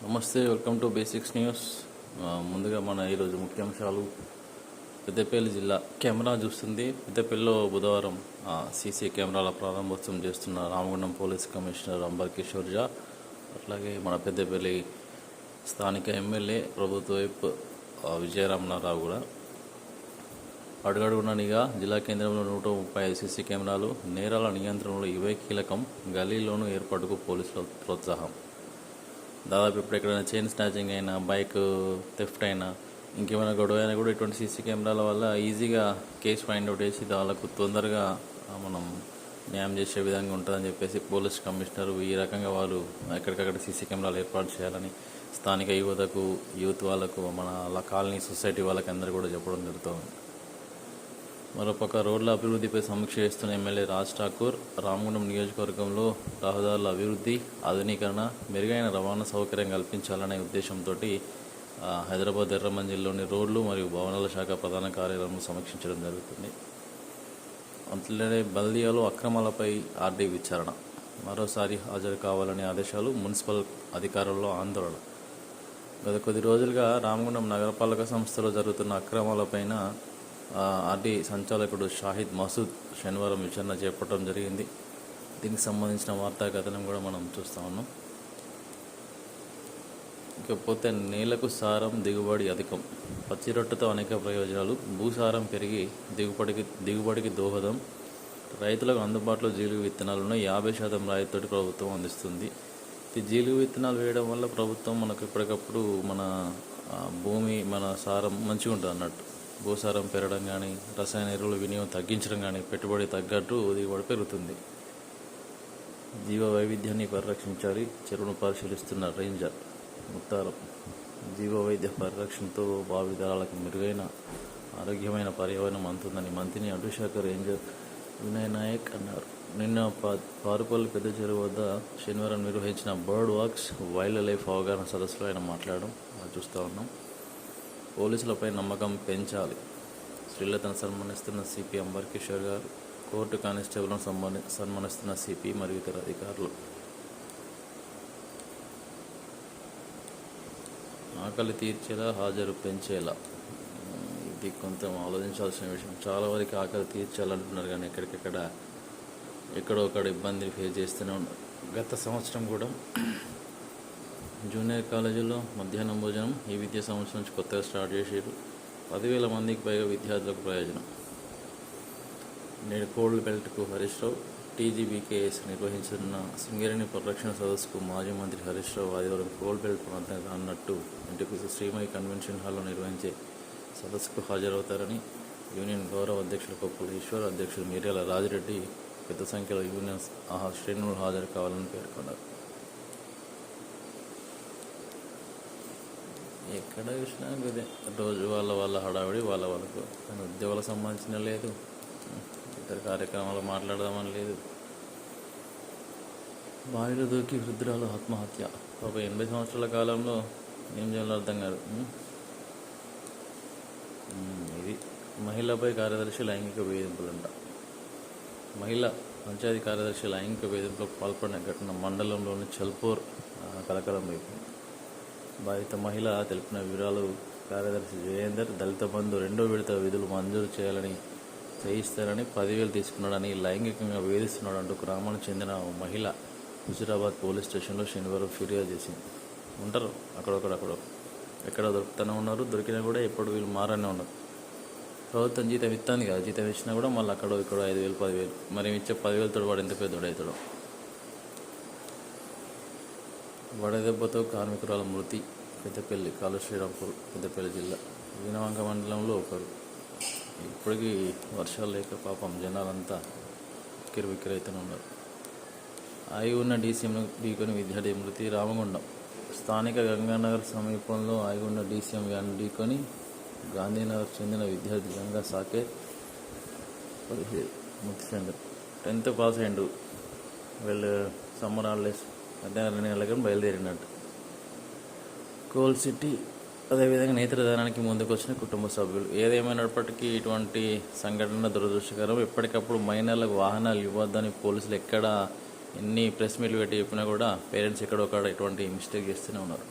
నమస్తే, welcome to basics news. ముందుగా మన ఈరోజు ముఖ్యాంశాలు. పెద్దపల్లి జిల్లా కెమెరా చూస్తుంది. పెద్దపల్లిలో బుధవారం సీసీ కెమెరాల ప్రారంభోత్సవం చేస్తున్న రామగుండం పోలీస్ కమిషనర్ అంబర్ కిషోర్ జా, అట్లాగే మన పెద్దపల్లి స్థానిక ఎమ్మెల్యే ప్రభుత్వ వైప్ విజయరామనారావు కూడా అడుగడుగున నిఘా. జిల్లా కేంద్రంలో 135 సీసీ కెమెరాలు. నేరాల నియంత్రణలో ఇవే కీలకం. గల్లీలోనూ ఏర్పాటుకు పోలీసుల ప్రోత్సాహం. దాదాపు ఇప్పుడు ఎక్కడైనా చైన్ స్నాచింగ్ అయినా, బైక్ థెఫ్ట్ అయినా, ఇంకేమైనా గొడవ అయినా కూడా ఇటువంటి సీసీ కెమెరాల వల్ల ఈజీగా కేసు ఫైండ్ అవుట్ చేసి వాళ్ళకు తొందరగా మనం న్యాయం చేసే విధంగా ఉంటుందని చెప్పేసి పోలీస్ కమిషనర్ ఈ రకంగా వాళ్ళు ఎక్కడికక్కడ సీసీ కెమెరాలు ఏర్పాటు చేయాలని స్థానిక యువతకు, యూత్ వాళ్ళకు, మన కాలనీ సొసైటీ వాళ్ళకి అందరూ కూడా చెప్పడం జరుగుతుంది. మరోపక్క రోడ్ల అభివృద్ధిపై సమీక్ష చేస్తున్న ఎమ్మెల్యే రాజ్ ఠాకూర్ రామగుండం నియోజకవర్గంలో రహదారుల అభివృద్ధి, ఆధునీకరణ, మెరుగైన రవాణా సౌకర్యం కల్పించాలనే ఉద్దేశంతో హైదరాబాద్ ఎర్రమంజిల్లోని రోడ్లు మరియు భవనాల శాఖ ప్రధాన కార్యాలయంలో సమీక్షించడం జరుగుతుంది. అట్లనే బల్దియాలో అక్రమాలపై ఆర్డీ విచారణ, మరోసారి హాజరు కావాలనే ఆదేశాలు. మున్సిపల్ అధికారుల్లో ఆందోళన. గత కొద్ది రోజులుగా రామగుండం నగరపాలక సంస్థలో జరుగుతున్న అక్రమాలపైన ఆర్డీ సంచాలకుడు షాహిద్ మసూద్ శనివారం విచారణ చేపట్టడం జరిగింది. దీనికి సంబంధించిన వార్తా కథనం కూడా మనం చూస్తూ ఉన్నాం. ఇకపోతే నేలకు సారం, దిగుబడి అధికం. పచ్చి రొట్టెతో అనేక ప్రయోజనాలు. భూసారం పెరిగి దిగుబడికి దోహదం. రైతులకు అందుబాటులో జీలుగు విత్తనాలు ఉన్నాయి. 50% రాయితీతో ప్రభుత్వం అందిస్తుంది. ఈ జీలుగు విత్తనాలు వేయడం వల్ల ప్రభుత్వం మనకు ఎప్పటికప్పుడు మన భూమి, మన సారం మంచిగా ఉంటుంది అన్నట్టు. భూసారం పెరగడం కానీ, రసాయన ఎరువుల వినియోగం తగ్గించడం కానీ, పెట్టుబడి తగ్గట్టు దిగుబడి పెరుగుతుంది. జీవ వైవిధ్యాన్ని పరిరక్షించాలి. చెరువును పరిశీలిస్తున్న రేంజర్ ముత్తారం. జీవ వైద్య పరిరక్షణతో భావితరాలకు మెరుగైన ఆరోగ్యమైన పర్యావరణం అందుతుందని మంత్రి అటవీశాఖ రేంజర్ వినయ్ నాయక్ అన్నారు. నిన్న పారుపల్లి పెద్ద చెరువు వద్ద శనివారం నిర్వహించిన బర్డ్ వాక్స్, వైల్డ్ లైఫ్ అవగాహన సదస్సులో ఆయన మాట్లాడడం చూస్తూ ఉన్నాం. పోలీసులపై నమ్మకం పెంచాలి. శ్రీలతను సన్మానిస్తున్న సిపి అంబర్ కిషోర్ గారు, కోర్టు కానిస్టేబుల్ను సన్మానిస్తున్న సిపి మరియు ఇతర అధికారులు. ఆకలి తీర్చేలా, హాజరు పెంచేలా. ఇది కొంత ఆలోచించాల్సిన విషయం. చాలా వరకు ఆకలి తీర్చాలంటున్నారు కానీ ఎక్కడో ఒక ఇబ్బంది ఫేస్ చేస్తూనే ఉన్నారు. గత సంవత్సరం కూడా జూనియర్ కాలేజీలో మధ్యాహ్నం భోజనం ఈ విద్యా సంవత్సరం నుంచి కొత్తగా స్టార్ట్ చేసారు. 10,000 మందికి పైగా విద్యార్థులకు ప్రయోజనం. నేడు కోల్డ్ బెల్ట్కు హరీష్ రావు. టీజీబీకేఎస్ నిర్వహించిన సింగరేణి పరిరక్షణ సదస్సుకు మాజీ మంత్రి హరీష్ రావు ఆదివారం కోల్డ్ బెల్ట్ ప్రాంతం అన్నట్టు ఇంటికి శ్రీమయి కన్వెన్షన్ హాల్లో నిర్వహించే సదస్సుకు హాజరవుతారని యూనియన్ గౌరవ అధ్యక్షులు కొప్పుల ఈశ్వర్, అధ్యక్షులు మిర్యాల రాజిరెడ్డి పెద్ద సంఖ్యలో యూనియన్ శ్రేణులు హాజరు కావాలని పేర్కొన్నారు. ఎక్కడ చూసినా ఇదే రోజు వాళ్ళ హడావిడి వాళ్ళకు. కానీ ఉద్యోగాలకు సంబంధించిన లేదు, ఇతర కార్యక్రమాలు మాట్లాడదామని లేదు. బావిలో దూకి వృద్ధురాలు ఆత్మహత్య. ఒక 80 సంవత్సరాల కాలంలో ఏం చేయాలో అర్థం కాదు. ఇది మహిళపై కార్యదర్శి లైంగిక వేధింపులంట. మహిళ పంచాయతీ కార్యదర్శి లైంగిక వేధింపులకు పాల్పడిన ఘటన మండలంలోని చల్పూర్ కలకలం వైపు. బాధిత మహిళ తెలిపిన వివరాలు. కార్యదర్శి జయేందర్ దళిత బంధు 2వ విడత విధులు మంజూరు చేయిస్తారని 10,000 తీసుకున్నాడని, లైంగికంగా వేధిస్తున్నాడంటూ గ్రామానికి చెందిన మహిళ హుజురాబాద్ పోలీస్ స్టేషన్లో శనివారం ఫిర్యాదు చేసింది. ఉంటారు ఎక్కడ దొరుకుతూనే ఉన్నారు. దొరికినా కూడా ఎప్పుడు వీళ్ళు మారనే ఉన్నారు. ప్రభుత్వం జీతం ఇస్తుంది కదా, జీతం ఇచ్చినా కూడా మళ్ళీ ఇక్కడ 5,000, 10,000. మరి ఇచ్చే 10,000తో వాడు ఎంత పెద్దోడవుతాడో. వడదెబ్బతో కార్మికురాల మృతి. పెద్దపల్లి, కాళశ్రీరాంపూర్, పెద్దపల్లి జిల్లా వీణవంక మండలంలో ఒకరు. ఇప్పటికీ వర్షాలు లేక పాపం జనాలంతా కిరిబిక్కిరైతూనే ఉన్నారు. ఆగి ఉన్న డీసీఎంను ఢీకొని విద్యార్థి మృతి. రామగుండం స్థానిక గంగానగర్ సమీపంలో ఆగి ఉన్న డీసీఎం వ్యాన్ ఢీకొని గాంధీనగర్ చెందిన విద్యార్థి గంగా సాకేత్ 17 మృతి చెందారు. 10th పాస్ అయ్యిండు. వీళ్ళు సమ్మర్ హాలిడేస్ మధ్యాహ్నం 2 గంటలకు బయలుదేరినట్టు. కోల్ సిటీ, అదేవిధంగా నేత్రదానానికి ముందుకు వచ్చిన కుటుంబ సభ్యులు. ఏదేమైనప్పటికీ ఇటువంటి సంఘటన దురదృష్టకరం. ఎప్పటికప్పుడు మైనర్లకు వాహనాలు ఇవ్వద్దని పోలీసులు ఎన్ని ప్రెస్ మీట్లు పెట్టి చెప్పినా కూడా పేరెంట్స్ ఎక్కడొక్కడ ఇటువంటి మిస్టేక్ చేస్తూనే ఉన్నారు.